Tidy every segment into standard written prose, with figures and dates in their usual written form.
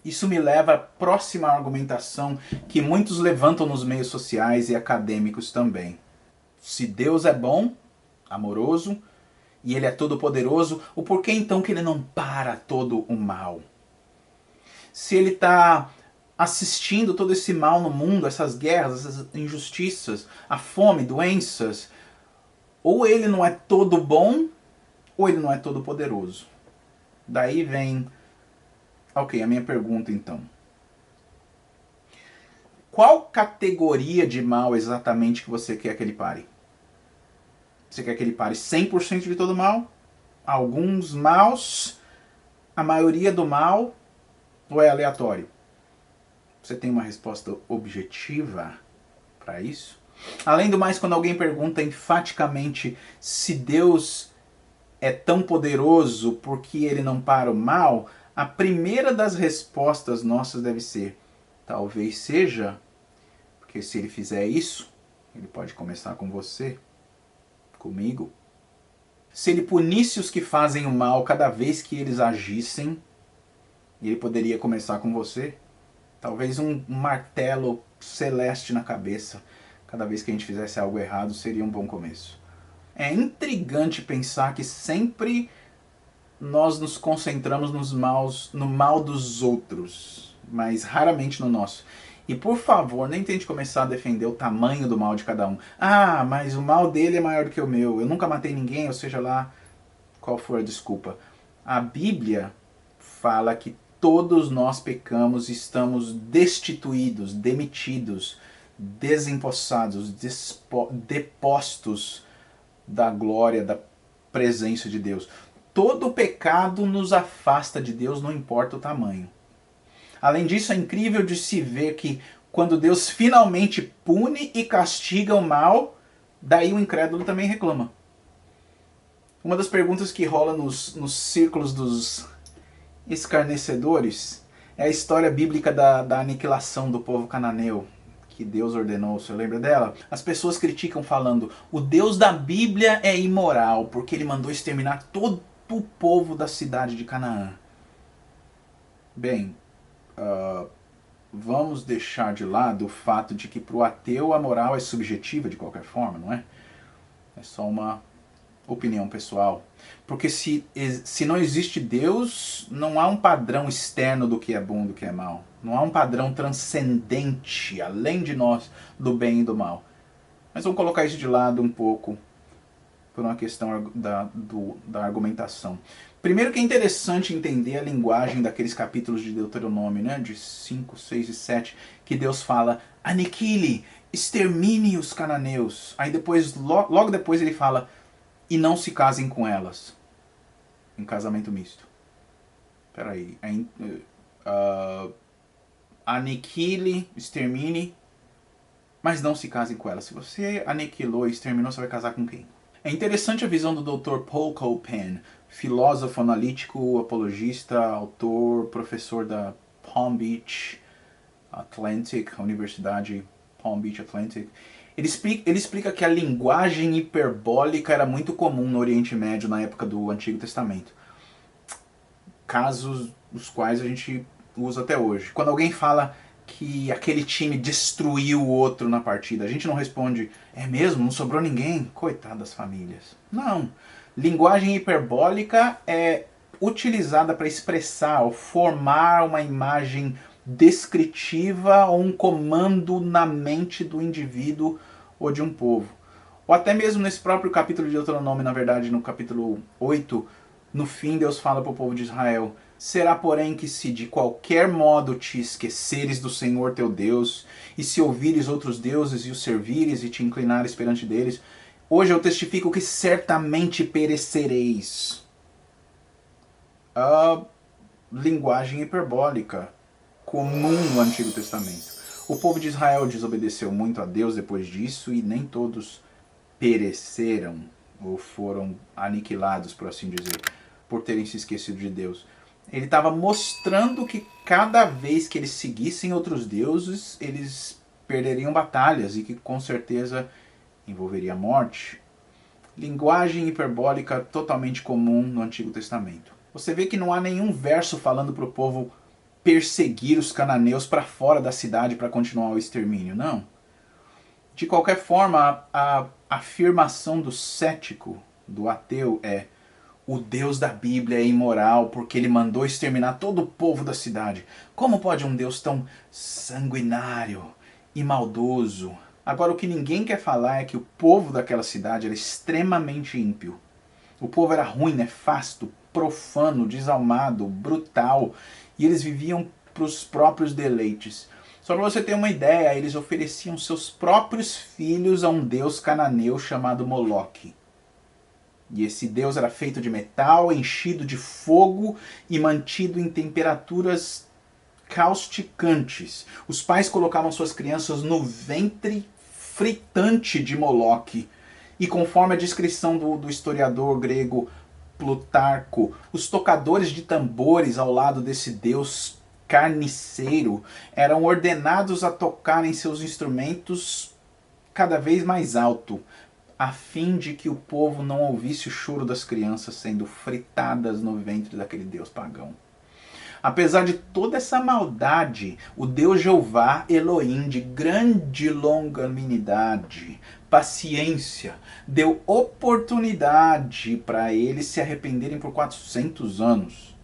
Isso me leva à próxima argumentação que muitos levantam nos meios sociais e acadêmicos também. Se Deus é bom, amoroso, e Ele é todo-poderoso, o porquê então que Ele não para todo o mal? Se Ele está assistindo todo esse mal no mundo, essas guerras, essas injustiças, a fome, doenças, ou Ele não é todo bom, ou Ele não é todo poderoso. Daí vem, ok, a minha pergunta então. Qual categoria de mal exatamente que você quer que ele pare? Você quer que ele pare 100% de todo mal? Alguns maus? A maioria do mal? Ou é aleatório? Você tem uma resposta objetiva para isso? Além do mais, quando alguém pergunta enfaticamente se Deus é tão poderoso porque ele não para o mal, a primeira das respostas nossas deve ser: talvez seja, porque se ele fizer isso, ele pode começar com você, comigo. Se ele punisse os que fazem o mal cada vez que eles agissem, ele poderia começar com você. Talvez um martelo celeste na cabeça cada vez que a gente fizesse algo errado seria um bom começo. É intrigante pensar que sempre nós nos concentramos no mal dos outros, mas raramente no nosso. E por favor, nem tente começar a defender o tamanho do mal de cada um. Ah, mas o mal dele é maior do que o meu. Eu nunca matei ninguém, ou seja lá qual for a desculpa. A Bíblia fala que todos nós pecamos e estamos destituídos, demitidos, desempossados, depostos da glória, da presença de Deus. Todo pecado nos afasta de Deus, não importa o tamanho. Além disso, é incrível de se ver que quando Deus finalmente pune e castiga o mal, daí o incrédulo também reclama. Uma das perguntas que rola nos círculos dos escarnecedores é a história bíblica da aniquilação do povo cananeu, que Deus ordenou. Você lembra dela? As pessoas criticam falando: o Deus da Bíblia é imoral porque ele mandou exterminar todo o povo da cidade de Canaã. Bem, vamos deixar de lado o fato de que para o ateu a moral é subjetiva de qualquer forma, não é? É só uma opinião pessoal. Porque se não existe Deus, não há um padrão externo do que é bom e do que é mal. Não há um padrão transcendente, além de nós, do bem e do mal. Mas vamos colocar isso de lado um pouco por uma questão da argumentação. Primeiro que é interessante entender a linguagem daqueles capítulos de Deuteronômio, né, de 5, 6 e 7, que Deus fala: aniquile, extermine os cananeus. Aí depois, logo depois ele fala: e não se casem com elas em casamento misto. Peraí. Aniquile, extermine, mas não se casem com elas. Se você aniquilou e exterminou, você vai casar com quem? É interessante a visão do Dr. Paul Copan, filósofo analítico, apologista, autor, professor da Palm Beach Atlantic, Universidade Palm Beach Atlantic. Ele explica que a linguagem hiperbólica era muito comum no Oriente Médio na época do Antigo Testamento. Casos os quais a gente usa até hoje. Quando alguém fala que aquele time destruiu o outro na partida, a gente não responde: é mesmo? Não sobrou ninguém? Coitado das famílias. Não. Linguagem hiperbólica é utilizada para expressar ou formar uma imagem descritiva ou um comando na mente do indivíduo ou de um povo. Ou até mesmo nesse próprio capítulo de Deuteronômio, na verdade, no capítulo 8, no fim Deus fala para o povo de Israel: será, porém, que se de qualquer modo te esqueceres do Senhor teu Deus, e se ouvires outros deuses e os servires e te inclinares perante deles, hoje eu testifico que certamente perecereis. A linguagem hiperbólica comum no Antigo Testamento. O povo de Israel desobedeceu muito a Deus depois disso e nem todos pereceram ou foram aniquilados, por assim dizer, por terem se esquecido de Deus. Ele estava mostrando que cada vez que eles seguissem outros deuses, eles perderiam batalhas e que com certeza envolveria morte. Linguagem hiperbólica totalmente comum no Antigo Testamento. Você vê que não há nenhum verso falando para o povo perseguir os cananeus para fora da cidade para continuar o extermínio. Não. De qualquer forma, a afirmação do cético, do ateu, é: o Deus da Bíblia é imoral porque ele mandou exterminar todo o povo da cidade. Como pode um Deus tão sanguinário e maldoso? Agora, o que ninguém quer falar é que o povo daquela cidade era extremamente ímpio. O povo era ruim, nefasto, profano, desalmado, brutal, e eles viviam para os próprios deleites. Só para você ter uma ideia, eles ofereciam seus próprios filhos a um deus cananeu chamado Moloque. E esse deus era feito de metal, enchido de fogo e mantido em temperaturas causticantes. Os pais colocavam suas crianças no ventre fritante de Moloque. E conforme a descrição do historiador grego Plutarco, os tocadores de tambores ao lado desse deus carniceiro eram ordenados a tocarem seus instrumentos cada vez mais alto, a fim de que o povo não ouvisse o choro das crianças sendo fritadas no ventre daquele deus pagão. Apesar de toda essa maldade, o Deus Jeová Elohim, de grande longanimidade, paciência, deu oportunidade para eles se arrependerem por 400 anos.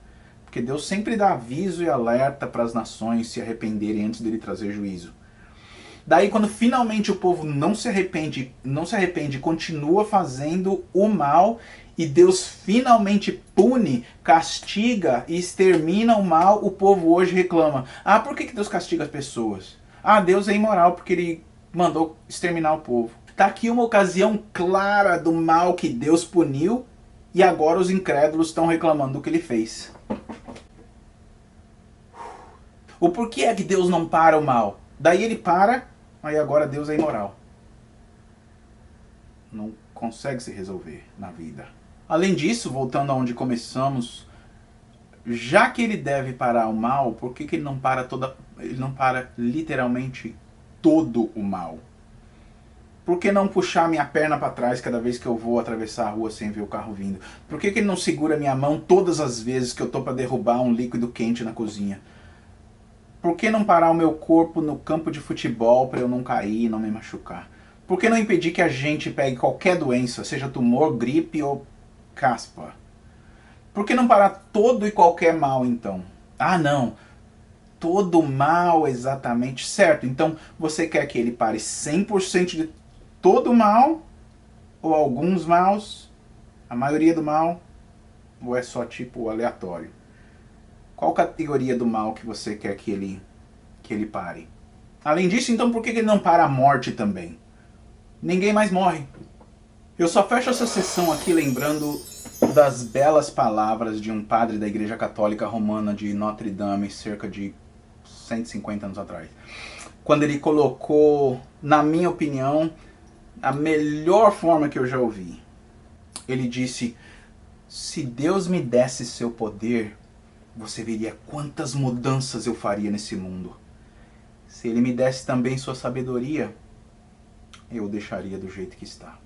Porque Deus sempre dá aviso e alerta para as nações se arrependerem antes dele trazer juízo. Daí, quando finalmente o povo não se arrepende, continua fazendo o mal, e Deus finalmente pune, castiga e extermina o mal, o povo hoje reclama: ah, por que Deus castiga as pessoas? Ah, Deus é imoral porque ele mandou exterminar o povo. Está aqui uma ocasião clara do mal que Deus puniu, e agora os incrédulos estão reclamando do que ele fez. O porquê é que Deus não para o mal? Daí ele para, aí agora Deus é imoral. Não consegue se resolver na vida. Além disso, voltando aonde começamos, já que ele deve parar o mal, por que ele não para literalmente todo o mal? Por que não puxar minha perna para trás cada vez que eu vou atravessar a rua sem ver o carro vindo? Por que ele não segura minha mão todas as vezes que eu estou para derrubar um líquido quente na cozinha? Por que não parar o meu corpo no campo de futebol para eu não cair e não me machucar? Por que não impedir que a gente pegue qualquer doença, seja tumor, gripe ou caspa? Por que não parar todo e qualquer mal, então? Ah, não. Todo mal, exatamente. Certo, então você quer que ele pare 100% de todo mal? Ou alguns maus? A maioria do mal? Ou é só tipo aleatório? Qual categoria do mal que você quer que ele pare? Além disso, então, por que ele não para a morte também? Ninguém mais morre. Eu só fecho essa sessão aqui lembrando das belas palavras de um padre da Igreja Católica Romana de Notre Dame, cerca de 150 anos atrás. Quando ele colocou, na minha opinião, a melhor forma que eu já ouvi. Ele disse: se Deus me desse seu poder, você veria quantas mudanças eu faria nesse mundo. Se ele me desse também sua sabedoria, eu o deixaria do jeito que está.